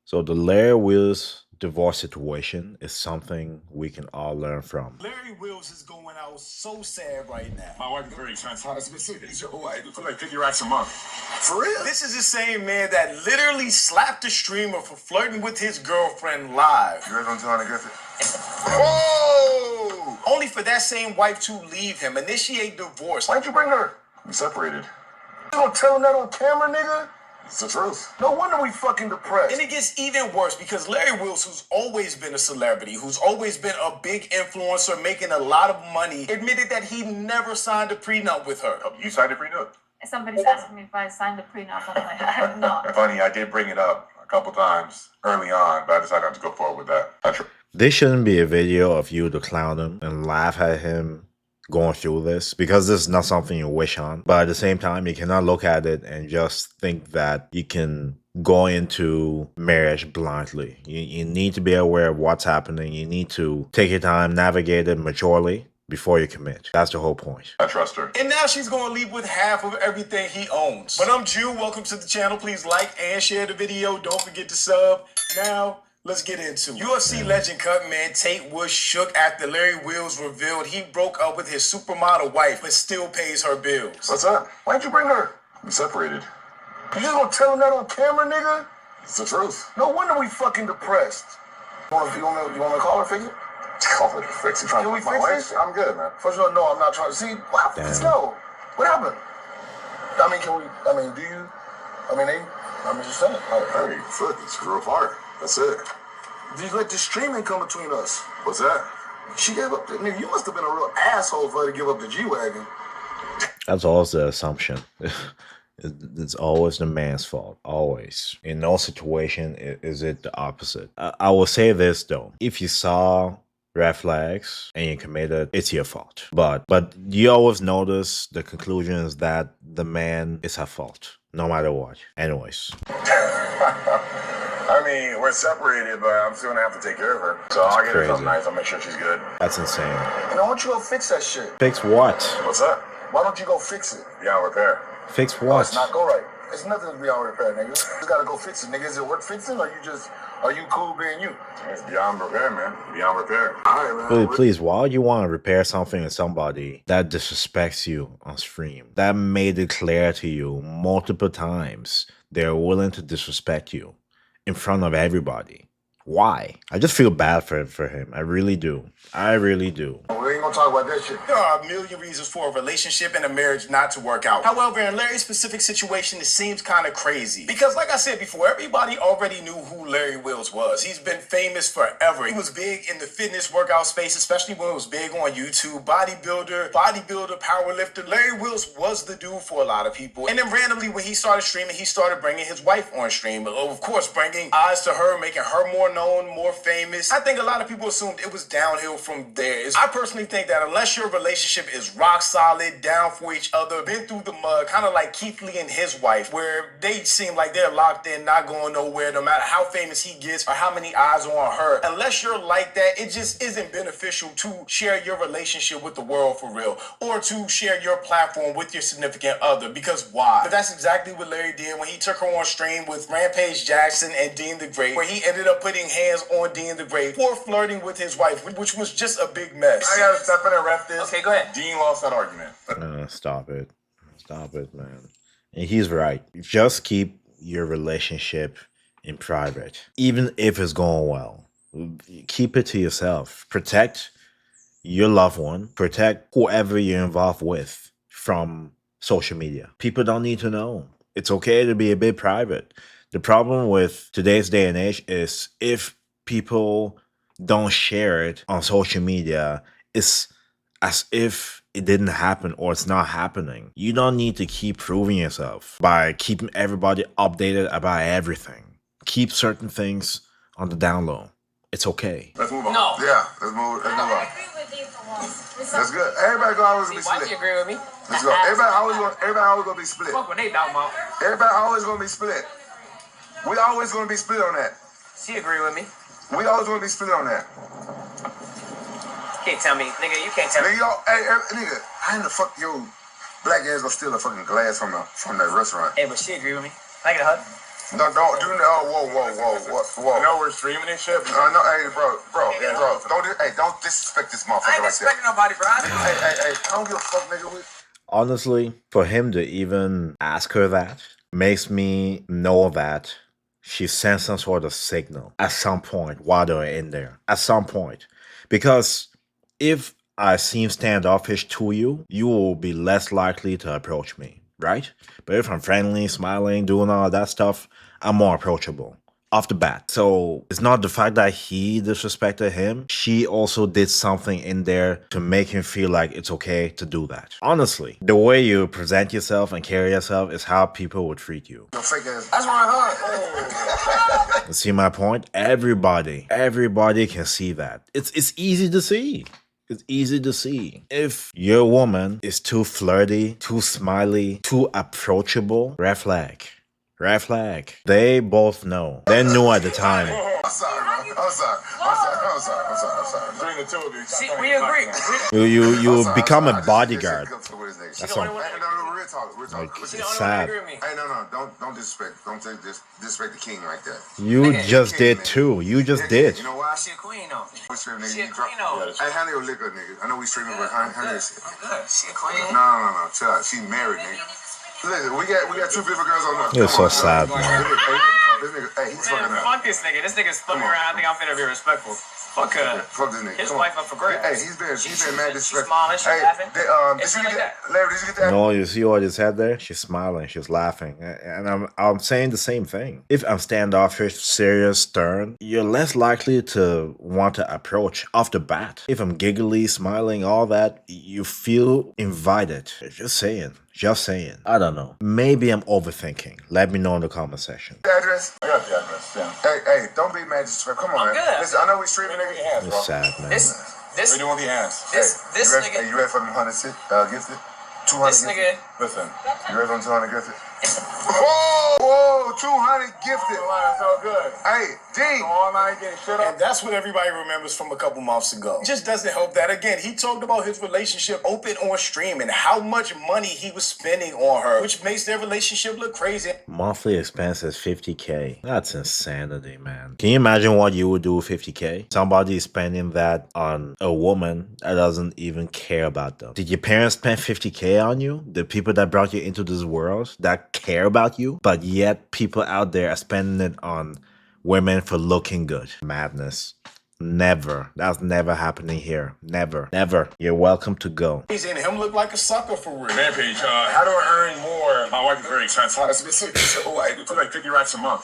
So the Larry Wills divorce situation is something we can all learn from. Larry Wills is going out so sad right now. My wife is very transparent. It's your wife. It's like $50 a month. For real? This is the same man that literally slapped the streamer for flirting with his girlfriend live. You guys want to tell her to get it? Whoa! Only for that same wife to leave him, initiate divorce. Why'd you bring her? We separated. You gonna tell him that on camera, nigga? It's the truth. No wonder we fucking depressed. And it gets even worse because Larry Wills, who's always been a celebrity, who's always been a big influencer, making a lot of money, admitted that he never signed a prenup with her. Oh, you signed a prenup? Somebody's asking me if I signed the prenup. I'm like, I have not. Funny, I did bring it up a couple times early on, but I decided not to go forward with that. This shouldn't be a video of you to clown him and laugh at him going through this, because this is not something you wish on. But at the same time, you cannot look at it and just think that you can go into marriage blindly. You need to be aware of what's happening. You need to take your time, navigate it maturely before you commit. That's the whole point. I trust her. And now she's going to leave with half of everything he owns. But I'm Jew. Welcome to the channel. Please like and share the video. Don't forget to sub. Now, let's get into it. UFC legend Cutman Tate was shook after Larry Wills revealed he broke up with his supermodel wife but still pays her bills. What's up? Why'd you bring her? We separated. You just gonna tell him that on camera, nigga? It's the truth. No wonder we fucking depressed. You want me to call her, fix it? Call her, fix it. Can we fix this? I'm good, man. First of all, no, I'm not trying to see. Let's go. What happened? I mean, do you? Just saying. Hey, fuck, it's real hard. That's it. You let the streaming come between us. What's that? She gave up. Nigga, you must have been a real asshole for her to give up the G-Wagon. That's always the assumption. It's always the man's fault. Always. In no situation is it the opposite. I will say this though. If you saw red flags and you committed, it's your fault. But you always notice the conclusion is that the man is at fault, no matter what. Anyways. I mean, we're separated, but I'm still gonna have to take care of her. So I'll get her something nice. I'll make sure she's good. That's insane. And I want you to go fix that shit. Fix what? What's that? Why don't you go fix it? Beyond repair. Fix No, what? it's not go right. It's nothing to be on repair, nigga. You just gotta go fix it, nigga. Is it worth fixing, or are you cool being you? It's beyond repair, man. Beyond repair. All right, man. Please, why would you want to repair something in somebody that disrespects you on stream? That made it clear to you multiple times they're willing to disrespect you in front of everybody. Why? I just feel bad for him. I really do. I really do. We ain't gonna talk about that shit. There are a million reasons for a relationship and a marriage not to work out. However, in Larry's specific situation, it seems kind of crazy. Because like I said before, everybody already knew who Larry Wills was. He's been famous forever. He was big in the fitness workout space, especially when it was big on YouTube. Bodybuilder, powerlifter. Larry Wills was the dude for a lot of people. And then randomly, when he started streaming, he started bringing his wife on stream. Of course, bringing eyes to her, making her more known, more famous. I think a lot of people assumed it was downhill from there. I personally think that unless your relationship is rock solid, down for each other, been through the mud, kind of like Keith Lee and his wife, where they seem like they're locked in, not going nowhere, no matter how famous he gets or how many eyes are on her. Unless you're like that, it just isn't beneficial to share your relationship with the world for real, or to share your platform with your significant other, because why? But that's exactly what Larry did when he took her on stream with Rampage Jackson and Dean the Great, where he ended up putting hands on Dean the Great for flirting with his wife, which was just a big mess. I gotta step in and ref this. Okay, go ahead. Dean lost that argument. Stop it. Stop it, man. And he's right. Just keep your relationship in private. Even if it's going well, keep it to yourself. Protect your loved one. Protect whoever you're involved with from social media. People don't need to know. It's okay to be a bit private. The problem with today's day and age is if people don't share it on social media, it's as if it didn't happen or it's not happening. You don't need to keep proving yourself by keeping everybody updated about everything. Keep certain things on the down low. It's okay. Let's move on. No. Yeah, let's move on. I agree with you for once. That's good. Everybody gonna always be Why split. do you agree with me? Let's go. Everybody always gonna be split. Fuck what they talking about. Everybody always gonna be split. We always gonna be split on that. She agree with me. We always gonna be split on that. Can't tell me, nigga. You can't tell me. Nigga, nigga, how in the fuck your black ass gonna steal a fucking glass from the restaurant? Hey, but she agree with me. Can I get a hug? No, don't do no. Whoa. I know we're streaming and shit. No, hey, bro. Don't disrespect this motherfucker I ain't like expecting that. nobody, bro. Hey, I don't give a fuck, nigga. Honestly, for him to even ask her that makes me know that she sent some sort of signal at some point while they were in there. At some point. Because if I seem standoffish to you, you will be less likely to approach me, right? But if I'm friendly, smiling, doing all that stuff, I'm more approachable. Off the bat. So it's not the fact that he disrespected him. She also did something in there to make him feel like it's okay to do that. Honestly, the way you present yourself and carry yourself is how people would treat you. No fake ass. That's why I heard. See my point? Everybody can see that. It's easy to see. It's easy to see. If your woman is too flirty, too smiley, too approachable, red flag. Red flag. They both know. They knew at the time. I'm sorry. Between the two of you. See, we agree. You become a bodyguard. That's all. Real talk. Like, She it's the only one that sad. agree with me. Hey, no, don't disrespect. Don't disrespect the king like that. You just did too. You just did. You know why? She a queen, though. We streaming, She a nigga. queen, though. Hey, handle your liquor, nigga. I know we streaming, but handle your shit. I'm good. She a queen. No. Chill out. She married, nigga. Listen, we got two beautiful girls on the. You're so sad, man. This nigga, hey, he's fucking Man, up. fuck this nigga. This nigga's flipping around. I think I'm finna be respectful. Fuck her. Fuck this nigga. His Come wife on. up for grabs. Hey, he's been mad She's disrespectful. smiling. She's Hey, laughing. did It's you like get that. Larry? Did you get that? No, you see what I just said there? She's smiling, she's laughing. And I'm saying the same thing. If I'm standoffish, serious, stern, you're less likely to want to approach off the bat. If I'm giggly, smiling, all that, you feel invited. Just saying. I don't know. Maybe I'm overthinking. Let me know in the comment section. The address? I got the address, yeah. Hey, don't be mad disrespectful. Come on, I'm man. good. Listen, I know we streaming, nigga. Hands, bro. It's sad, man. This What are you doing with your hands? this you ready, nigga. Hey, you ready for them 100 gifted? 200 This gifted? nigga. Listen. You ready for them 200 gifted? Whoa, 200 gifted. That's so good. Hey, D. All night getting shit up. And that's what everybody remembers from a couple months ago. It just doesn't help that, again, he talked about his relationship open on stream and how much money he was spending on her, which makes their relationship look crazy. Monthly expense is 50K. That's insanity, man. Can you imagine what you would do with 50K? Somebody spending that on a woman that doesn't even care about them. Did your parents spend 50K on you? The people that brought you into this world that care about you? But yet people out there are spending it on women for looking good. Madness. Never. That's never happening here. Never. You're welcome to go. And him look like a sucker for real. Man page, how do I earn more? My wife is very expensive. It's like 50 racks a month.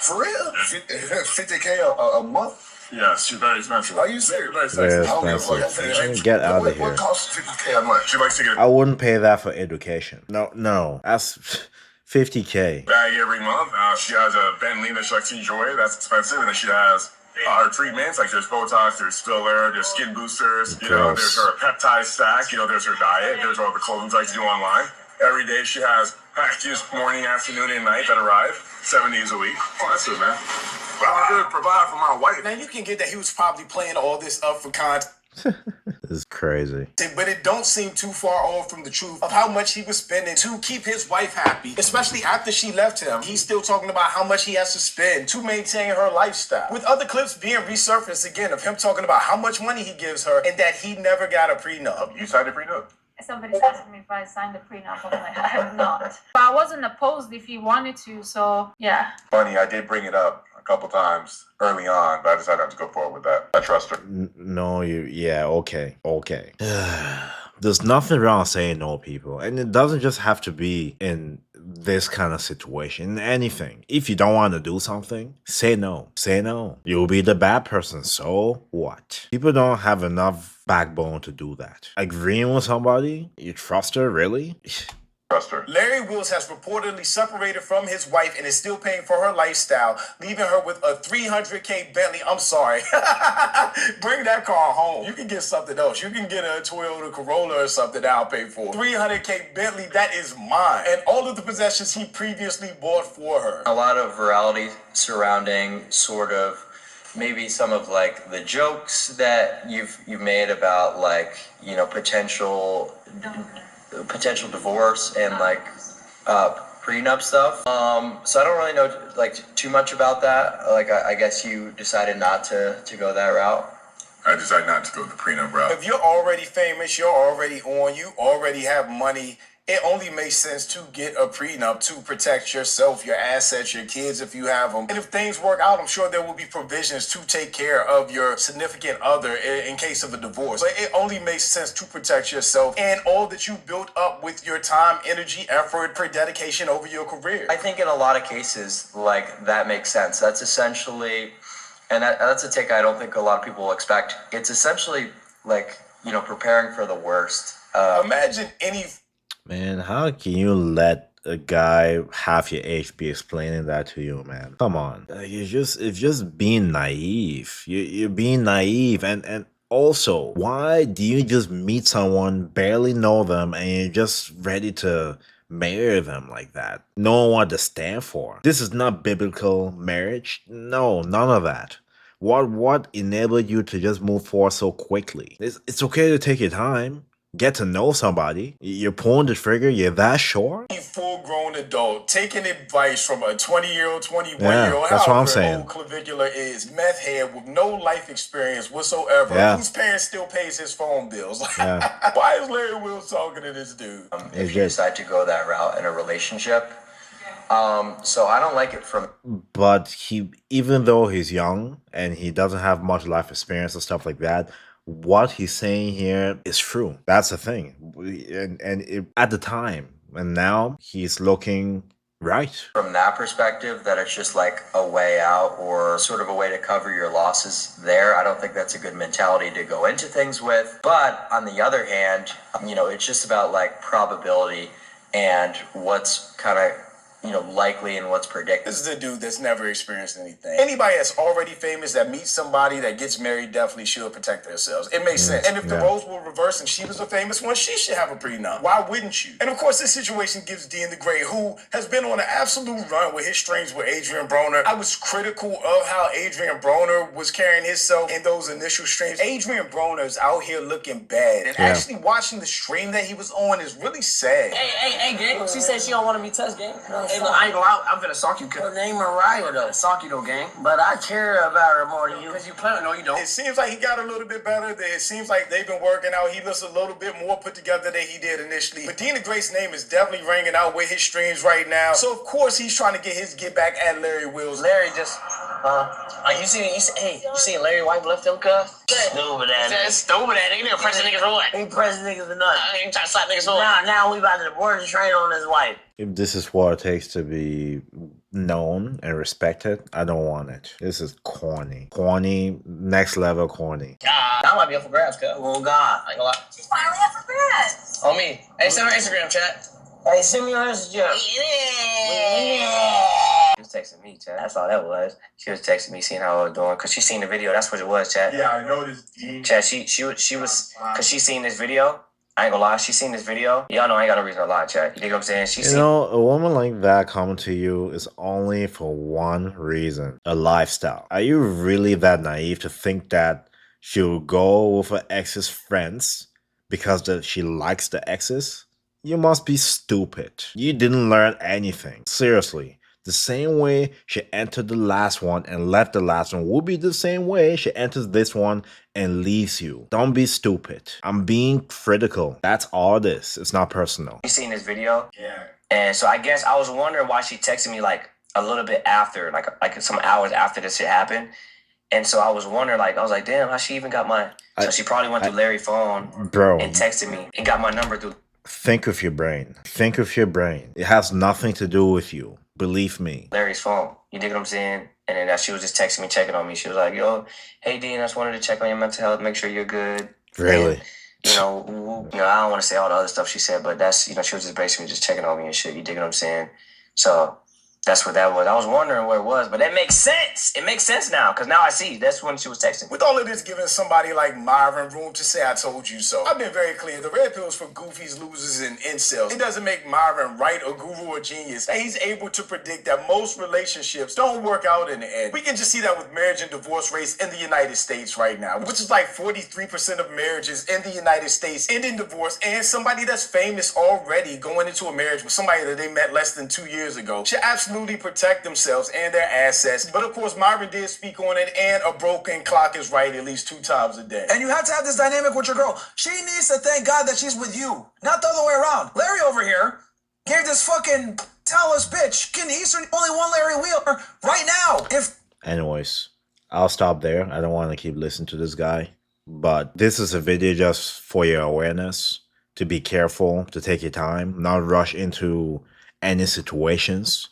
For real? 50K a month? Yes, she's very expensive. Are you serious? Very expensive. Get out of here. What costs 50K a month? She likes to get I wouldn't pay that for education. No. That's 50K. bag every month. She has a Bentley that she likes to enjoy. That's expensive. And then she has her treatments, like there's Botox, there's filler, there's skin boosters. You know, there's her peptide stack. You know, there's her diet. There's all the clothing she likes to do online. Every day she has packages morning, afternoon, and night that arrive 7 days a week. Oh, that's good, man. But I'm going to provide for my wife. Now you can get that he was probably playing all this up for content. This is crazy. But it don't seem too far off from the truth of how much he was spending to keep his wife happy, especially after she left him. He's still talking about how much he has to spend to maintain her lifestyle. With other clips being resurfaced again of him talking about how much money he gives her and that he never got a prenup. You signed a prenup? Somebody's asking me if I signed the prenup. I'm like, I have not. But I wasn't opposed if he wanted to, so yeah. Funny, I did bring it up a couple times early on, but I decided not to go forward with that. I trust her. Okay. There's nothing wrong saying no, people. And it doesn't just have to be in this kind of situation. In anything. If you don't want to do something, say no. You'll be the bad person, so what? People don't have enough backbone to do that. Agreeing with somebody? You trust her, really? Trust her. Larry Wills has reportedly separated from his wife and is still paying for her lifestyle, leaving her with a $300K Bentley. I'm sorry. Bring that car home. You can get something else. You can get a Toyota Corolla or something that I'll pay for. $300K Bentley, that is mine. And all of the possessions he previously bought for her. A lot of virality surrounding sort of maybe some of like the jokes that you've made about like, you know, potential divorce and like prenup stuff. So I don't really know like too much about that. Like I guess you decided not to go that route. I decided not to go the prenup route. If you're already famous, you're already on, you already have money, it only makes sense to get a prenup to protect yourself, your assets, your kids if you have them. And if things work out, I'm sure there will be provisions to take care of your significant other in case of a divorce. But it only makes sense to protect yourself and all that you built up with your time, energy, effort, dedication over your career. I think in a lot of cases, like, that makes sense. That's essentially, and that's a take I don't think a lot of people will expect. It's essentially like, preparing for the worst. Imagine any... Man, how can you let a guy half your age be explaining that to you, man? Come on. It's just being naive. You're being naive. And also, why do you just meet someone, barely know them, and you're just ready to marry them like that? No one what to stand for. This is not biblical marriage. No, none of that. What enabled you to just move forward so quickly? It's okay to take your time. Get to know somebody. You're pulling the trigger. You're that sure? Full-grown adult taking advice from a 20-year-old, 21-year-old, Yeah, that's what I'm saying. Old clavicular is, meth head with no life experience whatsoever, Yeah. whose parents still pays his phone bills. Yeah. Why is Larry Wills talking to this dude? If you decide to go that route in a relationship. So I don't like it from... But even though he's young and he doesn't have much life experience and stuff like that, what he's saying here is true. That's the thing. At the time, and now he's looking right. From that perspective, that it's just like a way out or sort of a way to cover your losses there. I don't think that's a good mentality to go into things with. But on the other hand, it's just about like probability and what's kind of likely and what's predicted. This is a dude that's never experienced anything. Anybody that's already famous that meets somebody that gets married definitely should protect themselves. It makes sense. And if the roles were reversed and she was a famous one, she should have a prenup. Why wouldn't you? And of course, this situation gives Dean the Great, who has been on an absolute run with his strings with Adrian Broner. I was critical of how Adrian Broner was carrying himself in those initial streams. Adrian Broner is out here looking bad. And actually watching the stream that he was on is really sad. Hey, gang. She said she don't want to be touched, gang. Hey, look, I ain't go out. I'm finna sock you. Her name Mariah though. Sock you though, gang. But I care about her more than you. Because you plan. No, you don't. It seems like he got a little bit better. It seems like they've been working out. He looks a little bit more put together than he did initially. But Dean the Great's name is definitely ringing out with his streams right now. So of course he's trying to get his get back at Larry Wills. Larry just, you seen Larry White left him, cuz? Stupid ass. Stupid ass. He nigga pressing niggas for what? He pressing niggas for nothing. He trying to slap niggas for what? Now we about to board the train on his wife. If this is what it takes to be known and respected, I don't want it. This is corny. Corny, next level corny. I might be up for grabs, cuz. Oh God. I ain't gonna lie. She's finally up for grabs. On me. Hey, send her Instagram chat. Hey, send me your Instagram. Yeah. She was texting me, chat. That's all that was. She was texting me, seeing how I was doing, cause she seen the video. That's what it was, chat. Yeah, I noticed. Chat. She was, cause she seen this video. I ain't gonna lie. She seen this video. Y'all know I ain't got no reason to lie, chat. You dig what I'm saying? She seen. A woman like that coming to you is only for one reason: a lifestyle. Are you really that naive to think that she'll go with her ex's friends because she likes the exes? You must be stupid. You didn't learn anything. Seriously. The same way she entered the last one and left the last one will be the same way she enters this one and leaves you. Don't be stupid. I'm being critical. That's all this. It's not personal. You seen this video? Yeah. And so I guess I was wondering why she texted me like a little bit after, like some hours after this shit happened. And so I was wondering, I was like, damn, how she even got my... So she probably went through Larry's phone, bro, and texted me and got my number through... Think with your brain. Think with your brain. It has nothing to do with you. Believe me. Larry's phone. You dig what I'm saying? And then she was just texting me, checking on me. She was like, yo, hey, Dean, I just wanted to check on your mental health, make sure you're good. Really? And, I don't want to say all the other stuff she said, but that's, she was just basically just checking on me and shit. You dig what I'm saying? So, That's what that was. I was wondering what it was, but that makes sense. It makes sense now, because now I see. That's when she was texting. With all of this giving somebody like Myron room to say I told you so, I've been very clear. The red pill is for goofies, losers, and incels. It doesn't make Myron right, a guru, or genius. And he's able to predict that most relationships don't work out in the end. We can just see that with marriage and divorce rates in the United States right now, which is like 43% of marriages in the United States end in divorce, and somebody that's famous already going into a marriage with somebody that they met less than 2 years ago should absolutely protect themselves and their assets. But of course, Myron did speak on it, and a broken clock is right at least 2 times a day. And you have to have this dynamic with your girl. She needs to thank God that she's with you, not the other way around. Larry over here gave this fucking talentless bitch Ken Eastern only one Larry Wheeler right now. Anyways, I'll stop there. I don't want to keep listening to this guy. But this is a video just for your awareness, to be careful, to take your time, not rush into any situations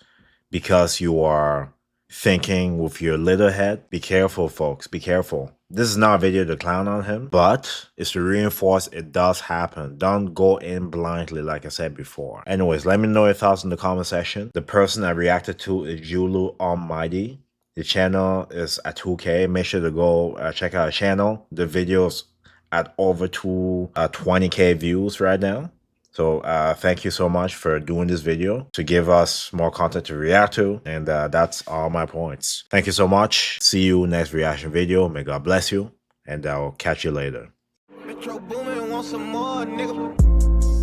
because you are thinking with your little head. Be careful, folks. Be careful. This is not a video to clown on him, but it's to reinforce it does happen. Don't go in blindly, like I said before. Anyways, let me know your thoughts in the comment section. The person I reacted to is Mulo Almighty. The channel is at 2K. Make sure to go check out our channel. The video's at over 20K views right now. So thank you so much for doing this video to give us more content to react to. And that's all my points. Thank you so much. See you next reaction video. May God bless you. And I'll catch you later. Metro Boomin, want some more, nigga.